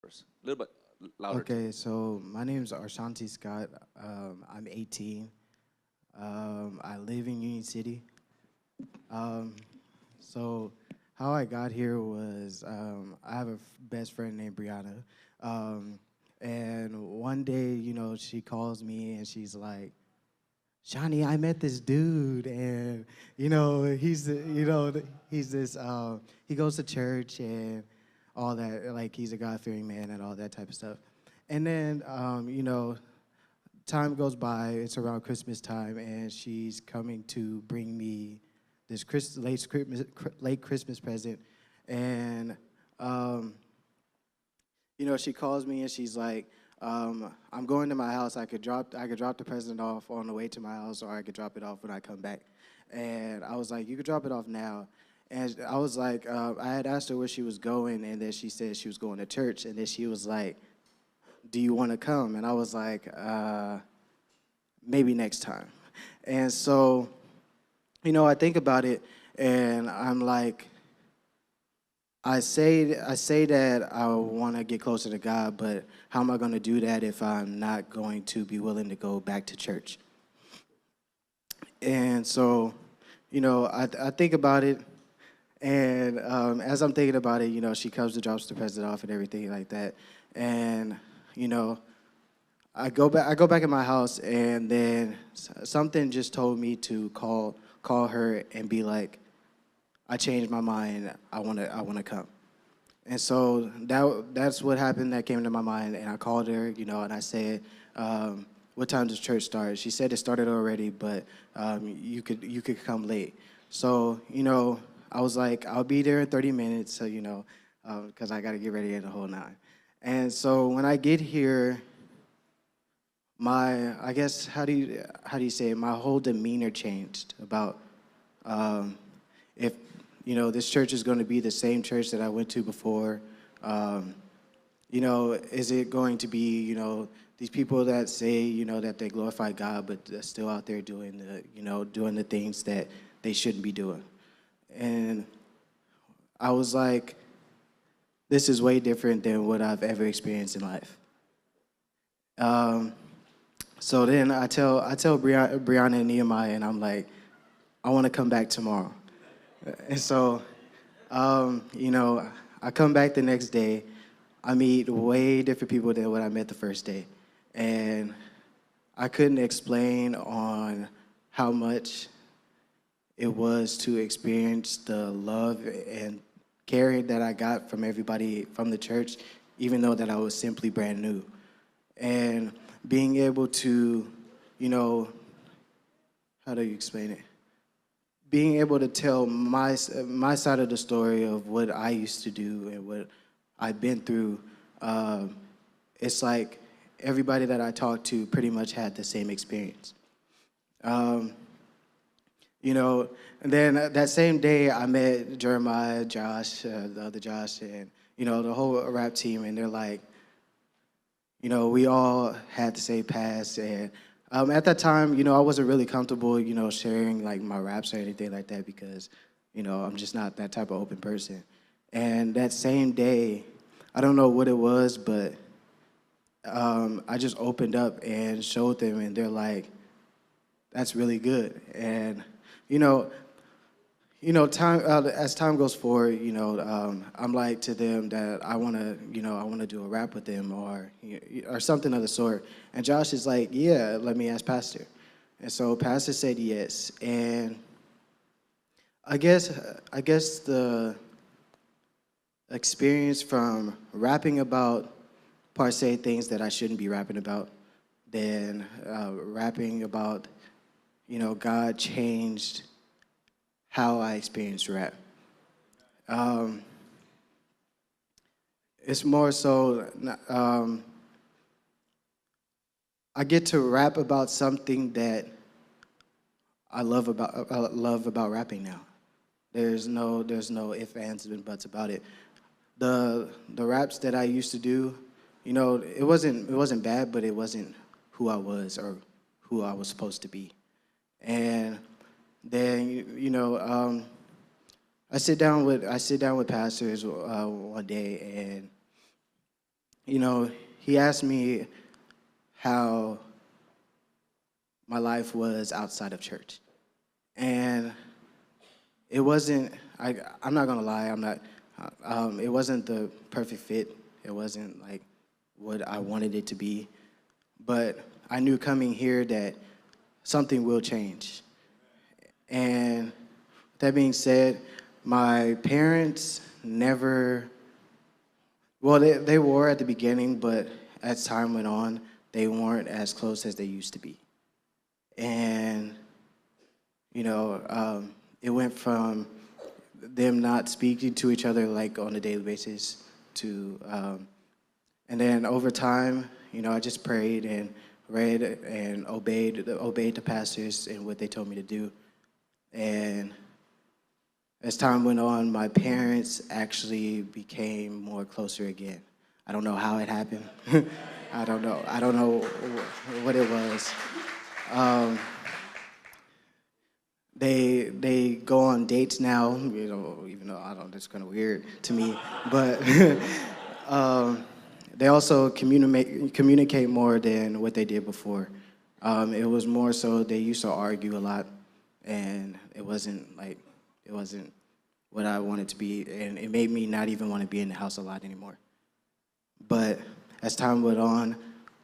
A little bit louder too. Okay, so my name is Arshonti Scott. I'm 18. I live in Union City. Um, so how I got here was I have a best friend named Brianna. Um, and one day, she calls me and she's like, Shawnee, I met this dude, and he's this. He goes to church and all that. Like he's a God-fearing man and all that type of stuff. And then, time goes by. It's around Christmas time, and she's coming to bring me this late Christmas present, and um, she calls me and she's like, "I'm going to my house. I could drop the present off on the way to my house, or I could drop it off when I come back." And I was like, "You could drop it off now." And I was like, I had asked her where she was going, and then she said she was going to church, and then she was like, "Do you want to come?" And I was like, "Maybe next time." And so, I think about it, and I'm like, I say that I want to get closer to God, but how am I going to do that if I'm not going to be willing to go back to church? And so, I think about it, and as I'm thinking about it, she comes and drops the present off and everything like that, and you know, I go back in my house, and then something just told me to call her and be like, I changed my mind. I wanna come. And so that's what happened. That came to my mind, and I called her, and I said, "What time does church start?" She said it started already, but you could come late. So I was like, I'll be there in 30 minutes. So because I got to get ready in the whole nine. And so when I get here, I guess how do you say it? My whole demeanor changed about if this church is going to be the same church that I went to before. Um, is it going to be these people that say that they glorify God, but they're still out there doing the things that they shouldn't be doing? And I was like, this is way different than what I've ever experienced in life. Um, so then I tell Brianna and Nehemiah, and I'm like, I want to come back tomorrow. And so, I come back the next day. I meet way different people than what I met the first day. And I couldn't explain on how much it was to experience the love and caring that I got from everybody from the church, even though that I was simply brand new. And being able to, you know, how do you explain it? Being able to tell my side of the story of what I used to do and what I've been through, it's like everybody that I talked to pretty much had the same experience. Um, and then that same day I met Jeremiah, Josh, the other Josh, and the whole rap team, and they're like, we all had the same past, and at that time, I wasn't really comfortable, sharing like my raps or anything like that because, I'm just not that type of open person. And that same day, I don't know what it was, but I just opened up and showed them, and they're like, "That's really good." And you know, time as time goes forward, I'm like to them that I wanna do a rap with them or something of the sort. And Josh is like, "Yeah, let me ask Pastor." And so Pastor said yes. And I guess the experience from rapping about per se things that I shouldn't be rapping about, then rapping about God changed how I experienced rap. Um, it's more so I get to rap about something that I love about rapping now. There's no ifs, ands, and buts about it. The raps that I used to do, it wasn't bad, but it wasn't who I was or who I was supposed to be. And then I sit down with pastors one day, you know, he asked me how my life was outside of church. And it wasn't, I'm not gonna lie, it wasn't the perfect fit. It wasn't like what I wanted it to be. But I knew coming here that something will change. And that being said, my parents never, well, they were at the beginning, but as time went on, they weren't as close as they used to be. And, it went from them not speaking to each other like on a daily basis to, and then over time, I just prayed and read and obeyed the pastors and what they told me to do. And as time went on, my parents actually became more closer again. I don't know how it happened. I don't know what it was. They go on dates now, even though I don't, that's kind of weird to me. But they also communicate more than what they did before. It was more so they used to argue a lot, and it wasn't what I wanted to be, and it made me not even want to be in the house a lot anymore. But as time went on,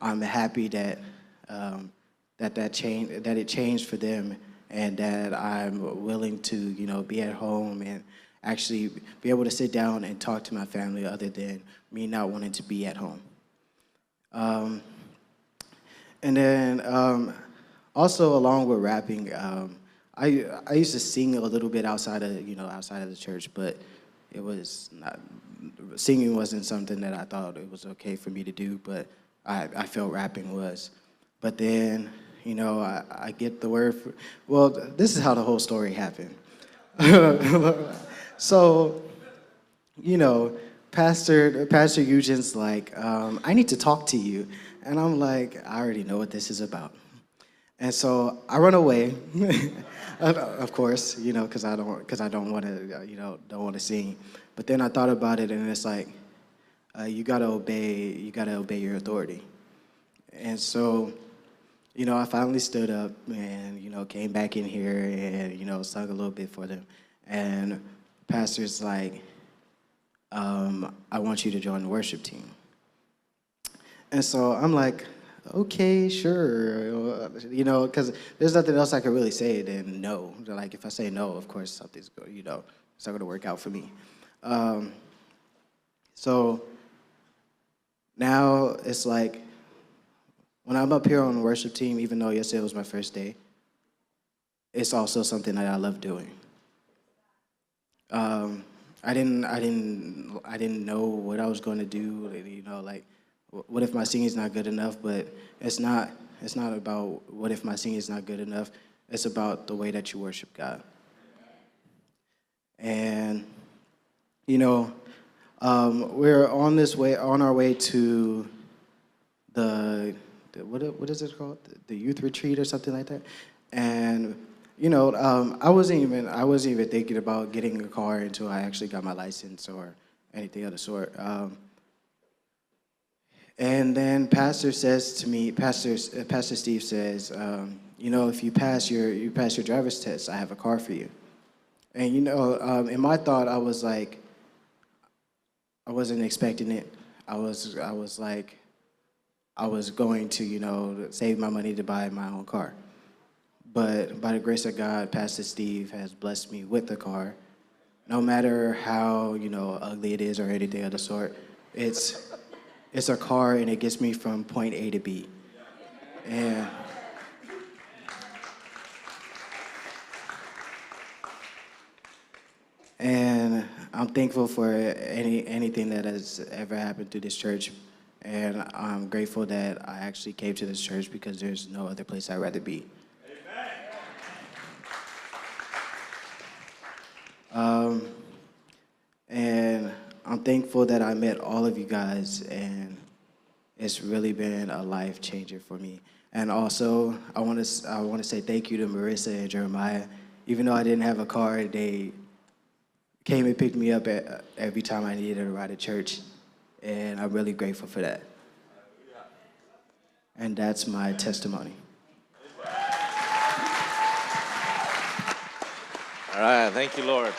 I'm happy that it changed for them, and that I'm willing to be at home and actually be able to sit down and talk to my family other than me not wanting to be at home. And then also along with rapping, I used to sing a little bit outside of the church, but it was not, singing wasn't something that I thought it was okay for me to do, but I felt rapping was. But then, I get the word well, this is how the whole story happened. So, Pastor Eugene's like, I need to talk to you. And I'm like, I already know what this is about. And so I run away, of course, because I don't want to sing. But then I thought about it, and it's like, you gotta obey your authority. And so, I finally stood up and came back in here and sung a little bit for them. And the pastor's like, I want you to join the worship team. And so I'm like, okay, sure, because there's nothing else I could really say than no. Like, if I say no, of course, something's going, it's not going to work out for me. So now it's like, when I'm up here on the worship team, even though yesterday was my first day, it's also something that I love doing. I didn't know what I was going to do, like, what if my singing's not good enough? But it's not about what if my singing's not good enough. It's about the way that you worship God. And we're on our way to the what is it called? The youth retreat or something like that. And I wasn't even thinking about getting a car until I actually got my license or anything of the sort. And then Pastor says to me, Pastor Steve says, if you pass your driver's test, I have a car for you. And in my thought, I was like, I wasn't expecting it. I was like, I was going to save my money to buy my own car. But by the grace of God, Pastor Steve has blessed me with the car. No matter how ugly it is or anything of the sort, it's a car, and it gets me from point A to B. And I'm thankful for anything that has ever happened through this church. And I'm grateful that I actually came to this church, because there's no other place I'd rather be. And I'm thankful that I met all of you guys, and it's really been a life changer for me. And also, I want to say thank you to Marissa and Jeremiah. Even though I didn't have a car, they came and picked me up every time I needed a ride to church. and I'm really grateful for that. And that's my testimony. All right, thank you, Lord.